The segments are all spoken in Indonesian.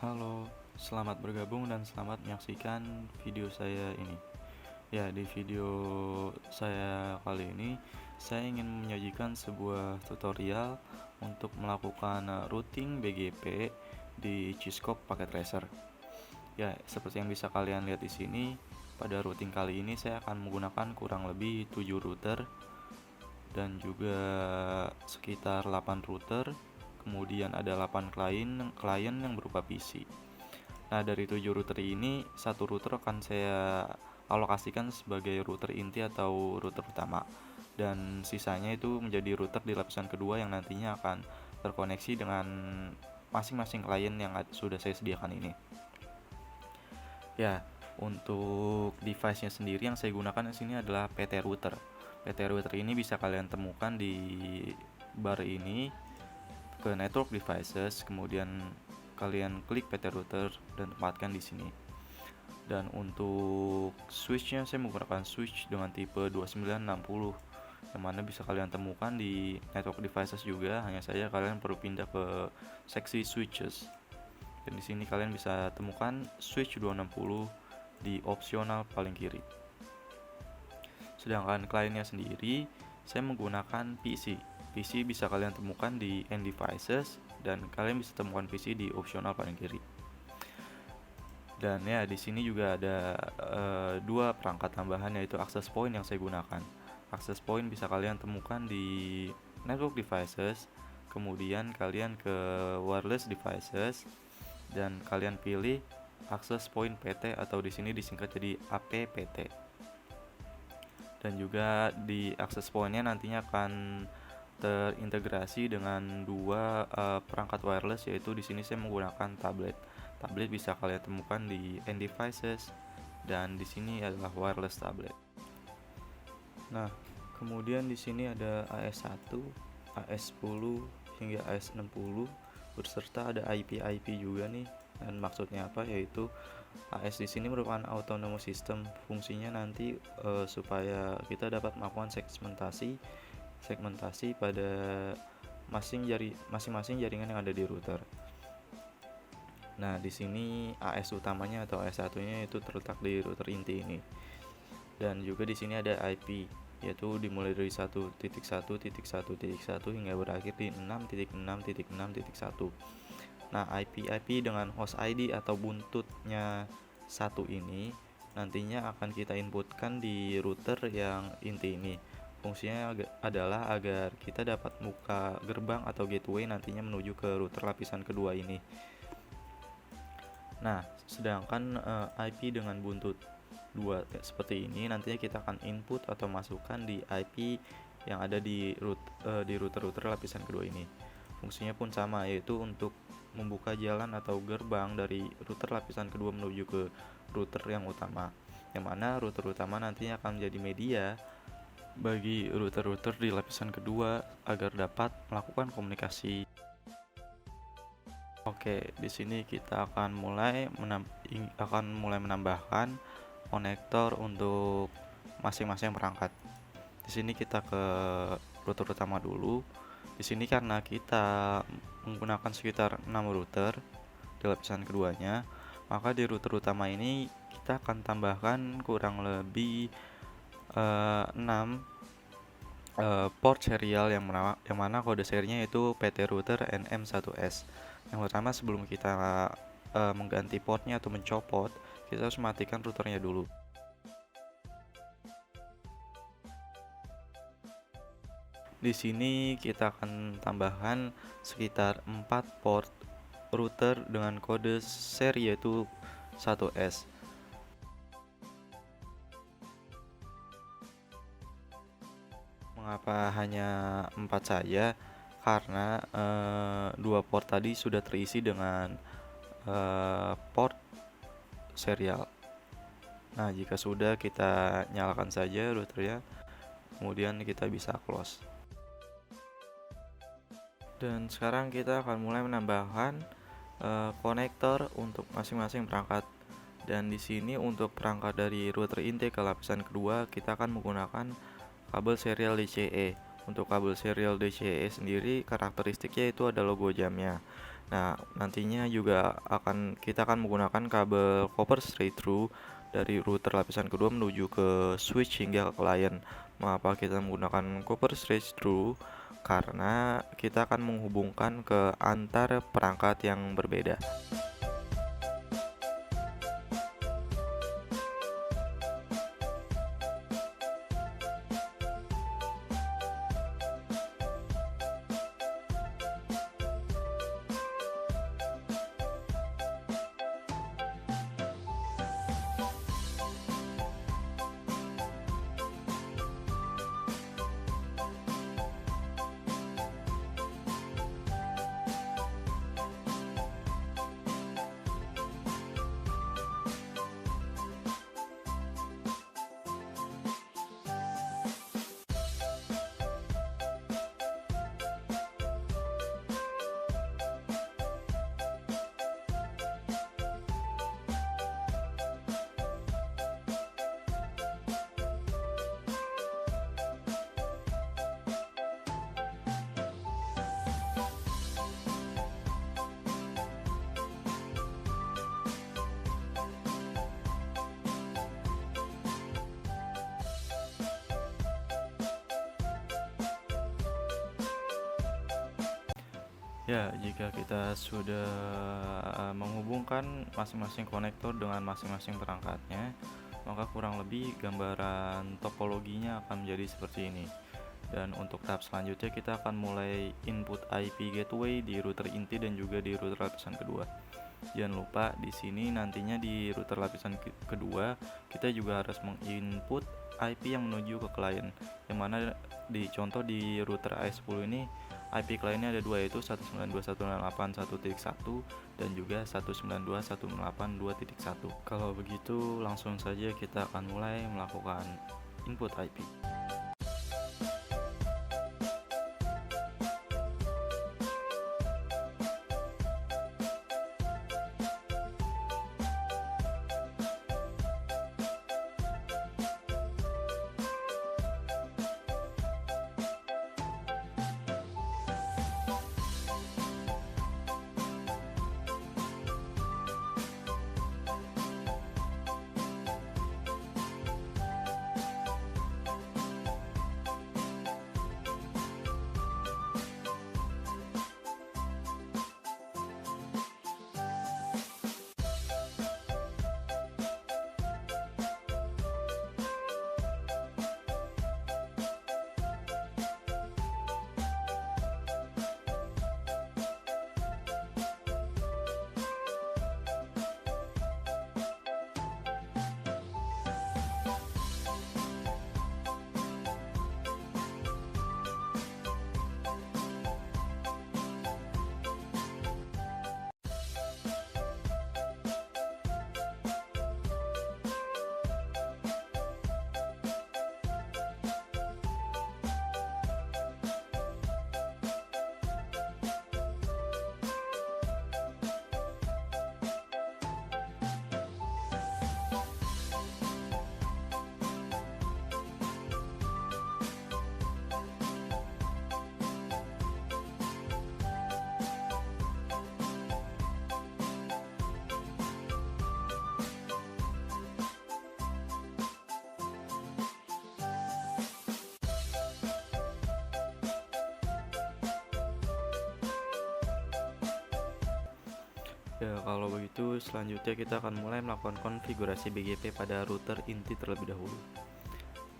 Halo, selamat bergabung dan selamat menyaksikan video saya ini. Ya, di video saya kali ini, saya ingin menyajikan sebuah tutorial untuk melakukan routing BGP di Cisco Packet Tracer. Ya, seperti yang bisa kalian lihat di sini, pada routing kali ini saya akan menggunakan kurang lebih 7 router dan juga sekitar 8 router. Kemudian ada 8 klien yang berupa PC. Nah, dari 7 router ini, satu router akan saya alokasikan sebagai router inti atau router utama. Dan sisanya itu menjadi router di lapisan kedua yang nantinya akan terkoneksi dengan masing-masing klien yang sudah saya sediakan ini. Ya, untuk device-nya sendiri yang saya gunakan di sini adalah PT router. PT router ini bisa kalian temukan di bar ini ke network devices, kemudian kalian klik PT router dan tempatkan di sini. Dan untuk switchnya saya menggunakan switch dengan tipe 2960 yang mana bisa kalian temukan di network devices juga, hanya saja kalian perlu pindah ke seksi switches. Dan di sini kalian bisa temukan switch 260 di opsional paling kiri. Sedangkan kliennya sendiri saya menggunakan PC. PC bisa kalian temukan di end devices dan kalian bisa temukan PC di opsional paling kiri. Dan ya, di sini juga ada dua perangkat tambahan, yaitu access point yang saya gunakan. Access point bisa kalian temukan di network devices, kemudian kalian ke wireless devices dan kalian pilih access point PT atau di sini disingkat jadi APPT. Dan juga di access point-nya nantinya akan terintegrasi dengan dua perangkat wireless, yaitu di sini saya menggunakan tablet. Tablet bisa kalian temukan di end devices dan di sini adalah wireless tablet. Nah, kemudian di sini ada AS1, AS10 hingga AS60 berserta ada IP juga nih. Dan maksudnya apa? Yaitu AS di sini merupakan autonomous system. Fungsinya nanti supaya kita dapat melakukan segmentasi pada masing-masing jaringan yang ada di router. Nah, di sini AS utamanya atau AS1-nya itu terletak di router inti ini. Dan juga di sini ada IP, yaitu dimulai dari 1.1.1.1 hingga berakhir di 6.6.6.1. Nah, IP dengan host ID atau buntutnya 1 ini nantinya akan kita inputkan di router yang inti ini. Fungsinya adalah agar kita dapat buka gerbang atau gateway nantinya menuju ke router lapisan kedua ini. Nah, sedangkan IP dengan buntut 2 seperti ini nantinya kita akan input atau masukkan di IP yang ada di router-router lapisan kedua ini. Fungsinya pun sama, yaitu untuk membuka jalan atau gerbang dari router lapisan kedua menuju ke router yang utama, yang mana router utama nantinya akan menjadi media bagi router-router di lapisan kedua agar dapat melakukan komunikasi. Oke, di sini kita akan mulai menambahkan konektor untuk masing-masing perangkat. Di sini kita ke router utama dulu. Di sini karena kita menggunakan sekitar 6 router di lapisan keduanya, maka di router utama ini kita akan tambahkan kurang lebih 6 port serial yang mana kode serinya itu PT router NM1S. Yang pertama, sebelum kita mengganti portnya atau mencopot, kita harus matikan routernya dulu. Di sini kita akan tambahkan sekitar 4 port router dengan kode seri yaitu 1S. Mengapa hanya 4 saja? Karena 2 port tadi sudah terisi dengan port serial. Nah, jika sudah, kita nyalakan saja routernya, kemudian kita bisa close. Dan sekarang kita akan mulai menambahkan konektor untuk masing-masing perangkat. Dan di sini untuk perangkat dari router inti ke lapisan kedua, kita akan menggunakan kabel serial DCE. Untuk kabel serial DCE sendiri karakteristiknya itu ada logo jamnya. Nah, nantinya juga kita akan menggunakan kabel copper straight through dari router lapisan kedua menuju ke switch hingga ke klien. Mengapa kita menggunakan copper straight through? Karena kita akan menghubungkan ke antar perangkat yang berbeda. Ya, jika kita sudah menghubungkan masing-masing konektor dengan masing-masing perangkatnya, maka kurang lebih gambaran topologinya akan menjadi seperti ini. Dan untuk tahap selanjutnya kita akan mulai input IP gateway di router inti dan juga di router lapisan kedua. Jangan lupa di sini nantinya di router lapisan kedua kita juga harus menginput IP yang menuju ke klien, yang mana di contoh di router A10 ini IP kliennya ada dua, yaitu 192.168.1.1 dan juga 192.168.2.1. Kalau begitu langsung saja kita akan mulai melakukan input IP. Ya, kalau begitu selanjutnya kita akan mulai melakukan konfigurasi BGP pada router inti terlebih dahulu.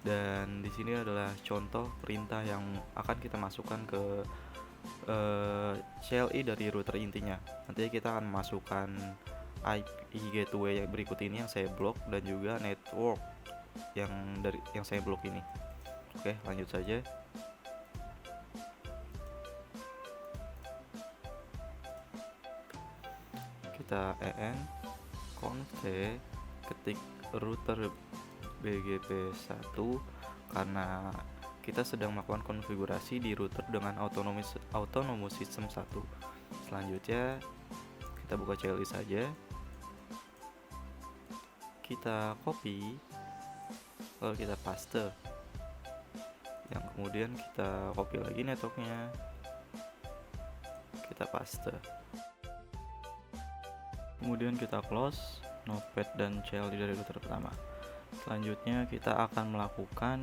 Dan di sini adalah contoh perintah yang akan kita masukkan ke CLI dari router intinya. Nanti kita akan masukkan IP gateway yang berikut ini yang saya blok dan juga network yang saya blok ini. Oke, lanjut saja. Kita conf ketik router BGP1 karena kita sedang melakukan konfigurasi di router dengan autonomous system 1. Selanjutnya kita buka CLI saja, kita copy, lalu kita paste, yang kemudian kita copy lagi networknya, kita paste. kemudian kita close notepad dan CLD dari router pertama. Selanjutnya kita akan melakukan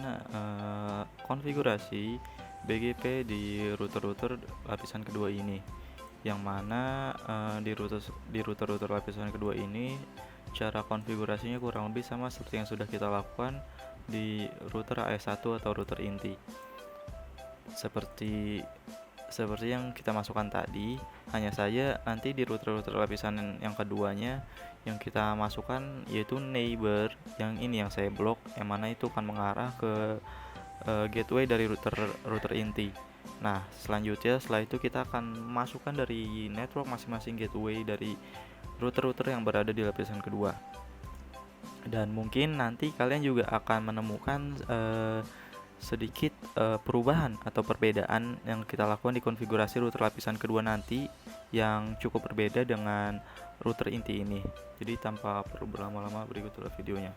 konfigurasi BGP di router-router lapisan kedua ini, yang mana di router-router lapisan kedua ini cara konfigurasinya kurang lebih sama seperti yang sudah kita lakukan di router AS1 atau router inti. Seperti yang kita masukkan tadi, hanya saja nanti di router-router lapisan yang keduanya yang kita masukkan yaitu neighbor, yang ini yang saya blok, yang mana itu akan mengarah ke gateway dari router inti. Nah, selanjutnya setelah itu kita akan masukkan dari network masing-masing gateway dari router-router yang berada di lapisan kedua. Dan mungkin nanti kalian juga akan menemukan sedikit perubahan atau perbedaan yang kita lakukan di konfigurasi router lapisan kedua nanti, yang cukup berbeda dengan router inti ini. Jadi tanpa perlu berlama-lama, berikutlah videonya.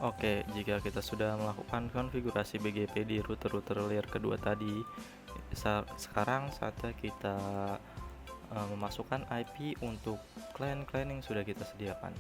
Oke, jika kita sudah melakukan konfigurasi BGP di router-router layer kedua tadi, sekarang saatnya kita memasukkan IP untuk klien-klien yang sudah kita sediakan.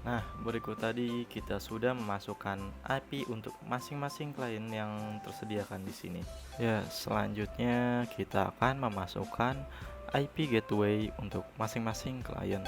Nah, berikut tadi kita sudah memasukkan IP untuk masing-masing klien yang tersediakan di sini. Ya, selanjutnya kita akan memasukkan IP gateway untuk masing-masing klien.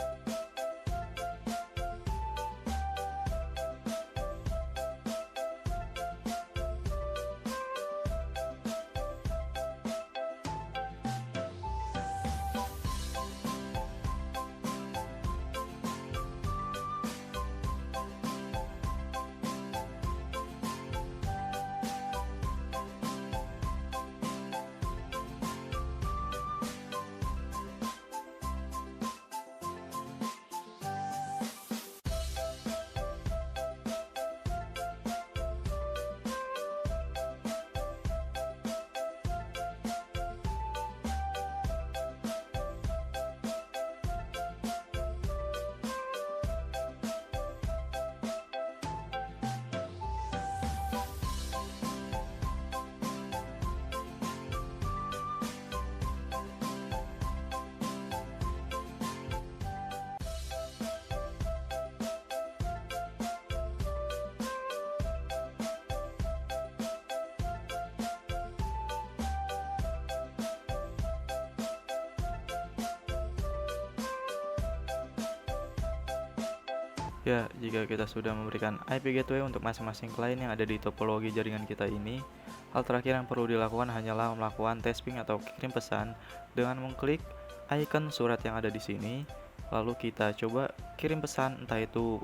Ya, jika kita sudah memberikan IP gateway untuk masing-masing klien yang ada di topologi jaringan kita ini, hal terakhir yang perlu dilakukan hanyalah melakukan test ping atau kirim pesan dengan mengklik icon surat yang ada di sini. Lalu kita coba kirim pesan, entah itu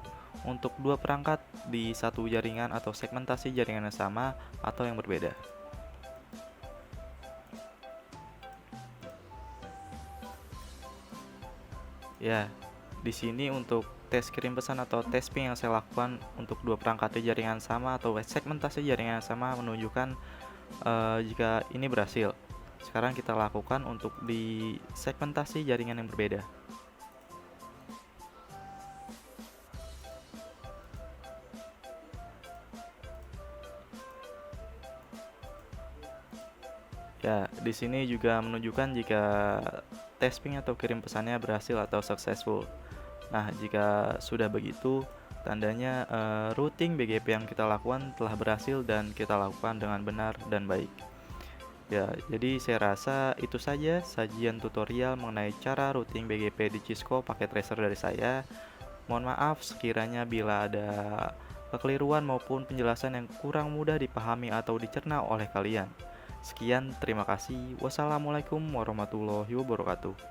untuk dua perangkat di satu jaringan atau segmentasi jaringan yang sama atau yang berbeda. Ya, di sini untuk tes kirim pesan atau tes ping yang saya lakukan untuk dua perangkat di jaringan sama atau segmentasi jaringan yang sama menunjukkan jika ini berhasil. Sekarang kita lakukan untuk di segmentasi jaringan yang berbeda. Ya, di sini juga menunjukkan jika tes ping atau kirim pesannya berhasil atau successful. Nah, jika sudah begitu, tandanya routing BGP yang kita lakukan telah berhasil dan kita lakukan dengan benar dan baik. Ya, jadi saya rasa itu saja sajian tutorial mengenai cara routing BGP di Cisco pakai tracer dari saya. Mohon maaf sekiranya bila ada kekeliruan maupun penjelasan yang kurang mudah dipahami atau dicerna oleh kalian. Sekian, terima kasih. Wassalamualaikum warahmatullahi wabarakatuh.